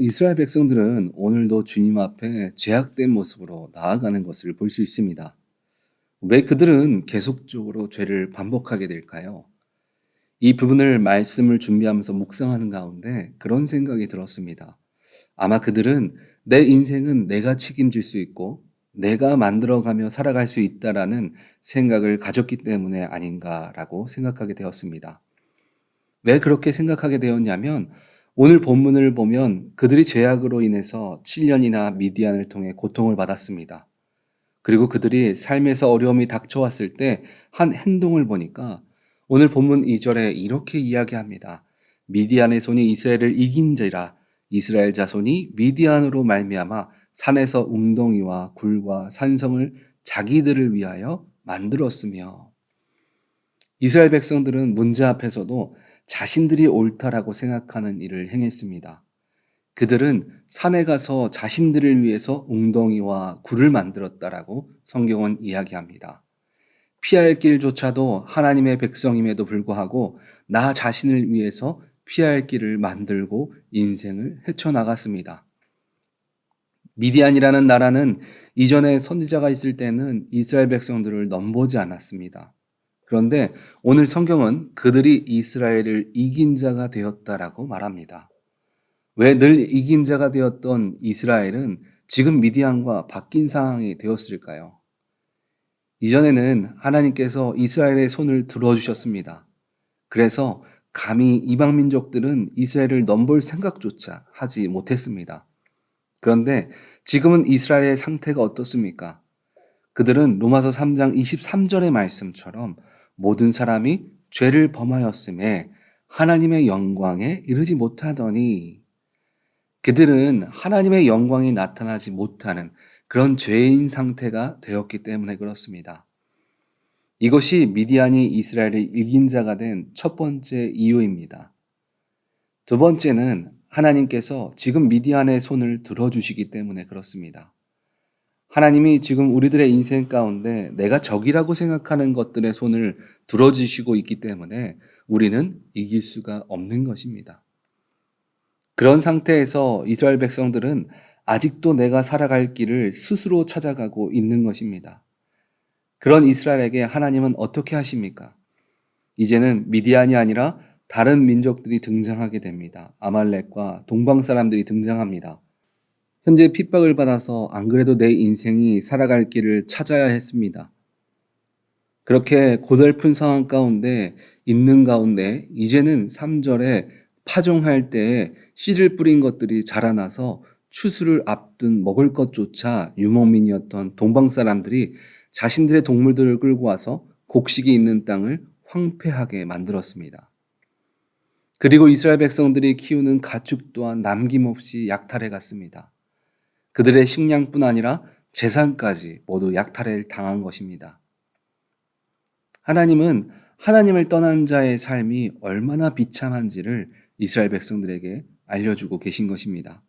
이스라엘 백성들은 오늘도 주님 앞에 죄악된 모습으로 나아가는 것을 볼 수 있습니다. 왜 그들은 계속적으로 죄를 반복하게 될까요? 이 부분을 말씀을 준비하면서 묵상하는 가운데 그런 생각이 들었습니다. 아마 그들은 내 인생은 내가 책임질 수 있고 내가 만들어가며 살아갈 수 있다라는 생각을 가졌기 때문에 아닌가라고 생각하게 되었습니다. 왜 그렇게 생각하게 되었냐면 오늘 본문을 보면 그들이 죄악으로 인해서 7년이나 미디안을 통해 고통을 받았습니다. 그리고 그들이 삶에서 어려움이 닥쳐왔을 때 한 행동을 보니까 오늘 본문 2절에 이렇게 이야기합니다. 미디안의 손이 이스라엘을 이긴지라 이스라엘 자손이 미디안으로 말미암아 산에서 웅덩이와 굴과 산성을 자기들을 위하여 만들었으며 이스라엘 백성들은 문제 앞에서도 자신들이 옳다라고 생각하는 일을 행했습니다. 그들은 산에 가서 자신들을 위해서 웅덩이와 굴을 만들었다라고 성경은 이야기합니다. 피할 길조차도 하나님의 백성임에도 불구하고 나 자신을 위해서 피할 길을 만들고 인생을 헤쳐나갔습니다. 미디안이라는 나라는 이전에 선지자가 있을 때는 이스라엘 백성들을 넘보지 않았습니다. 그런데 오늘 성경은 그들이 이스라엘을 이긴 자가 되었다라고 말합니다. 왜 늘 이긴 자가 되었던 이스라엘은 지금 미디안과 바뀐 상황이 되었을까요? 이전에는 하나님께서 이스라엘의 손을 들어주셨습니다. 그래서 감히 이방 민족들은 이스라엘을 넘볼 생각조차 하지 못했습니다. 그런데 지금은 이스라엘의 상태가 어떻습니까? 그들은 로마서 3장 23절의 말씀처럼 모든 사람이 죄를 범하였음에 하나님의 영광에 이르지 못하더니 그들은 하나님의 영광이 나타나지 못하는 그런 죄인 상태가 되었기 때문에 그렇습니다. 이것이 미디안이 이스라엘을 이긴 자가 된 첫 번째 이유입니다. 두 번째는 하나님께서 지금 미디안의 손을 들어주시기 때문에 그렇습니다. 하나님이 지금 우리들의 인생 가운데 내가 적이라고 생각하는 것들의 손을 들어주시고 있기 때문에 우리는 이길 수가 없는 것입니다. 그런 상태에서 이스라엘 백성들은 아직도 내가 살아갈 길을 스스로 찾아가고 있는 것입니다. 그런 이스라엘에게 하나님은 어떻게 하십니까? 이제는 미디안이 아니라 다른 민족들이 등장하게 됩니다. 아말렉과 동방 사람들이 등장합니다. 현재 핍박을 받아서 안 그래도 내 인생이 살아갈 길을 찾아야 했습니다. 그렇게 고달픈 상황 가운데 있는 가운데 이제는 3절에 파종할 때에 씨를 뿌린 것들이 자라나서 추수를 앞둔 먹을 것조차 유목민이었던 동방 사람들이 자신들의 동물들을 끌고 와서 곡식이 있는 땅을 황폐하게 만들었습니다. 그리고 이스라엘 백성들이 키우는 가축 또한 남김없이 약탈해 갔습니다. 그들의 식량뿐 아니라 재산까지 모두 약탈을 당한 것입니다. 하나님은 하나님을 떠난 자의 삶이 얼마나 비참한지를 이스라엘 백성들에게 알려주고 계신 것입니다.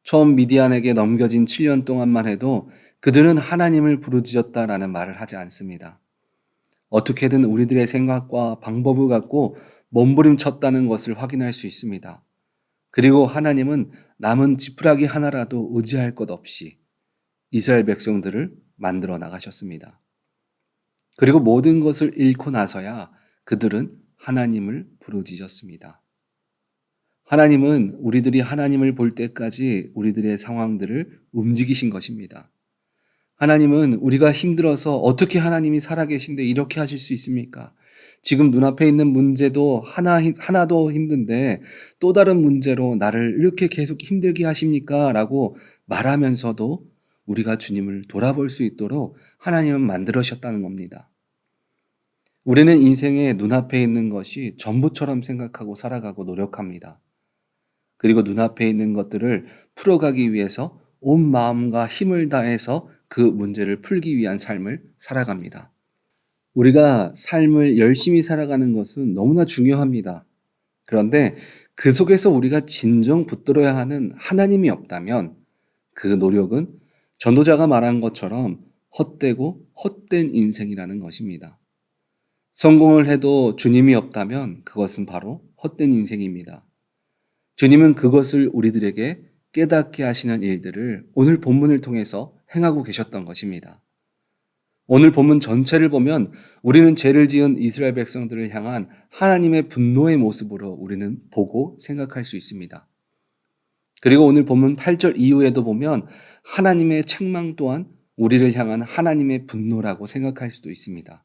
처음 미디안에게 넘겨진 7년 동안만 해도 그들은 하나님을 부르짖었다라는 말을 하지 않습니다. 어떻게든 우리들의 생각과 방법을 갖고 몸부림쳤다는 것을 확인할 수 있습니다. 그리고 하나님은 남은 지푸라기 하나라도 의지할 것 없이 이스라엘 백성들을 만들어 나가셨습니다. 그리고 모든 것을 잃고 나서야 그들은 하나님을 부르짖었습니다. 하나님은 우리들이 하나님을 볼 때까지 우리들의 상황들을 움직이신 것입니다. 하나님은 우리가 힘들어서 어떻게 하나님이 살아계신데 이렇게 하실 수 있습니까? 지금 눈앞에 있는 문제도 하나도 힘든데 또 다른 문제로 나를 이렇게 계속 힘들게 하십니까? 라고 말하면서도 우리가 주님을 돌아볼 수 있도록 하나님은 만들으셨다는 겁니다. 우리는 인생의 눈앞에 있는 것이 전부처럼 생각하고 살아가고 노력합니다. 그리고 눈앞에 있는 것들을 풀어가기 위해서 온 마음과 힘을 다해서 그 문제를 풀기 위한 삶을 살아갑니다. 우리가 삶을 열심히 살아가는 것은 너무나 중요합니다. 그런데 그 속에서 우리가 진정 붙들어야 하는 하나님이 없다면 그 노력은 전도자가 말한 것처럼 헛되고 헛된 인생이라는 것입니다. 성공을 해도 주님이 없다면 그것은 바로 헛된 인생입니다. 주님은 그것을 우리들에게 깨닫게 하시는 일들을 오늘 본문을 통해서 행하고 계셨던 것입니다. 오늘 본문 전체를 보면 우리는 죄를 지은 이스라엘 백성들을 향한 하나님의 분노의 모습으로 우리는 보고 생각할 수 있습니다. 그리고 오늘 본문 8절 이후에도 보면 하나님의 책망 또한 우리를 향한 하나님의 분노라고 생각할 수도 있습니다.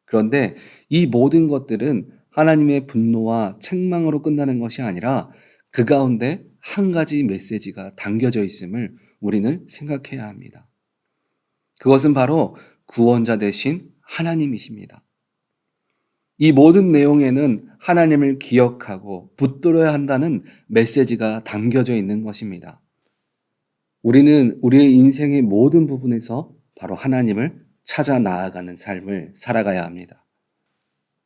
그런데 이 모든 것들은 하나님의 분노와 책망으로 끝나는 것이 아니라 그 가운데 한 가지 메시지가 담겨져 있음을 우리는 생각해야 합니다. 그것은 바로 구원자 되신 하나님이십니다. 이 모든 내용에는 하나님을 기억하고 붙들어야 한다는 메시지가 담겨져 있는 것입니다. 우리는 우리의 인생의 모든 부분에서 바로 하나님을 찾아 나아가는 삶을 살아가야 합니다.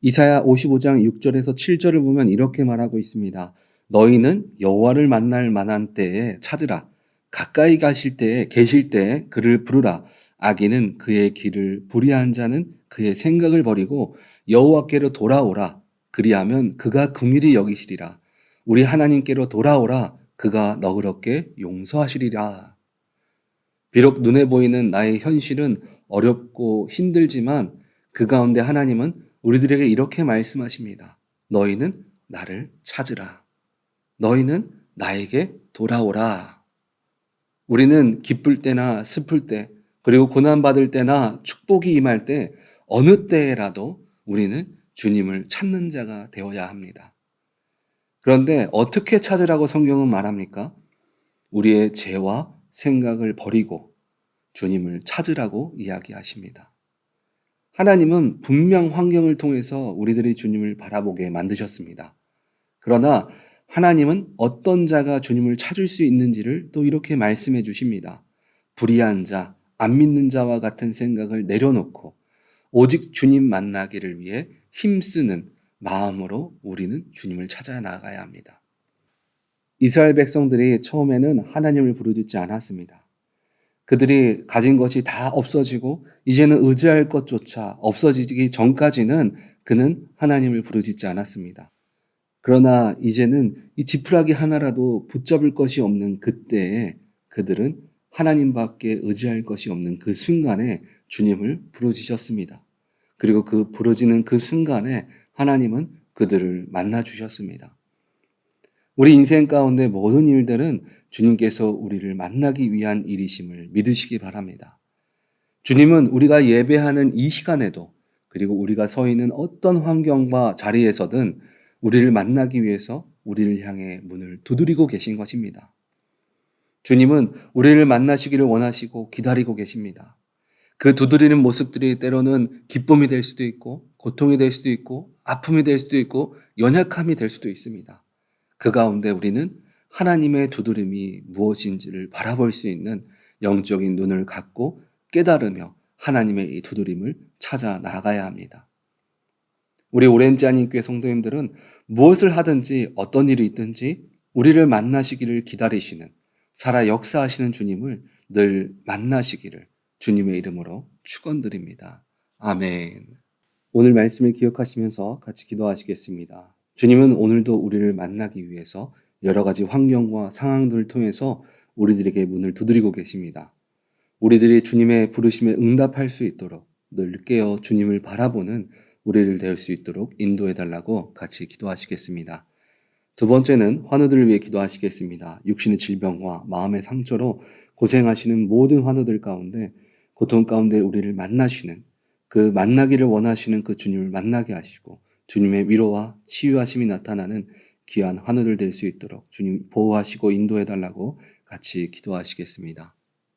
이사야 55장 6절에서 7절을 보면 이렇게 말하고 있습니다. 너희는 여호와를 만날 만한 때에 찾으라. 가까이 계실 때에 그를 부르라. 악인은 그의 길을 불의한 자는 그의 생각을 버리고 여호와께로 돌아오라. 그리하면 그가 긍휼히 여기시리라. 우리 하나님께로 돌아오라. 그가 너그럽게 용서하시리라. 비록 눈에 보이는 나의 현실은 어렵고 힘들지만 그 가운데 하나님은 우리들에게 이렇게 말씀하십니다. 너희는 나를 찾으라. 너희는 나에게 돌아오라. 우리는 기쁠 때나 슬플 때, 그리고 고난받을 때나 축복이 임할 때, 어느 때라도 우리는 주님을 찾는 자가 되어야 합니다. 그런데 어떻게 찾으라고 성경은 말합니까? 우리의 죄와 생각을 버리고 주님을 찾으라고 이야기하십니다. 하나님은 분명 환경을 통해서 우리들이 주님을 바라보게 만드셨습니다. 그러나 하나님은 어떤 자가 주님을 찾을 수 있는지를 또 이렇게 말씀해 주십니다. 불의한 자, 안 믿는 자와 같은 생각을 내려놓고 오직 주님 만나기를 위해 힘쓰는 마음으로 우리는 주님을 찾아 나가야 합니다. 이스라엘 백성들이 처음에는 하나님을 부르짖지 않았습니다. 그들이 가진 것이 다 없어지고 이제는 의지할 것조차 없어지기 전까지는 그는 하나님을 부르짖지 않았습니다. 그러나 이제는 이 지푸라기 하나라도 붙잡을 것이 없는 그때에 그들은 하나님밖에 의지할 것이 없는 그 순간에 주님을 부르짖었습니다. 그리고 그 부르짖는 그 순간에 하나님은 그들을 만나 주셨습니다. 우리 인생 가운데 모든 일들은 주님께서 우리를 만나기 위한 일이심을 믿으시기 바랍니다. 주님은 우리가 예배하는 이 시간에도 그리고 우리가 서 있는 어떤 환경과 자리에서든 우리를 만나기 위해서 우리를 향해 문을 두드리고 계신 것입니다. 주님은 우리를 만나시기를 원하시고 기다리고 계십니다. 그 두드리는 모습들이 때로는 기쁨이 될 수도 있고 고통이 될 수도 있고 아픔이 될 수도 있고 연약함이 될 수도 있습니다. 그 가운데 우리는 하나님의 두드림이 무엇인지를 바라볼 수 있는 영적인 눈을 갖고 깨달으며 하나님의 이 두드림을 찾아 나가야 합니다. 우리 오렌지 안인교회 성도님들은 무엇을 하든지 어떤 일이 있든지 우리를 만나시기를 기다리시는 살아 역사하시는 주님을 늘 만나시기를 주님의 이름으로 축원드립니다. 아멘. 오늘 말씀을 기억하시면서 같이 기도하시겠습니다. 주님은 오늘도 우리를 만나기 위해서 여러 가지 환경과 상황들을 통해서 우리들에게 문을 두드리고 계십니다. 우리들이 주님의 부르심에 응답할 수 있도록 늘 깨어 주님을 바라보는 우리를 될 수 있도록 인도해 달라고 같이 기도하시겠습니다. 두 번째는 환우들을 위해 기도하시겠습니다. 육신의 질병과 마음의 상처로 고생하시는 모든 환우들 가운데 고통 가운데 우리를 만나시는 그 만나기를 원하시는 그 주님을 만나게 하시고 주님의 위로와 치유하심이 나타나는 귀한 환우들 될 수 있도록 주님 보호하시고 인도해 달라고 같이 기도하시겠습니다.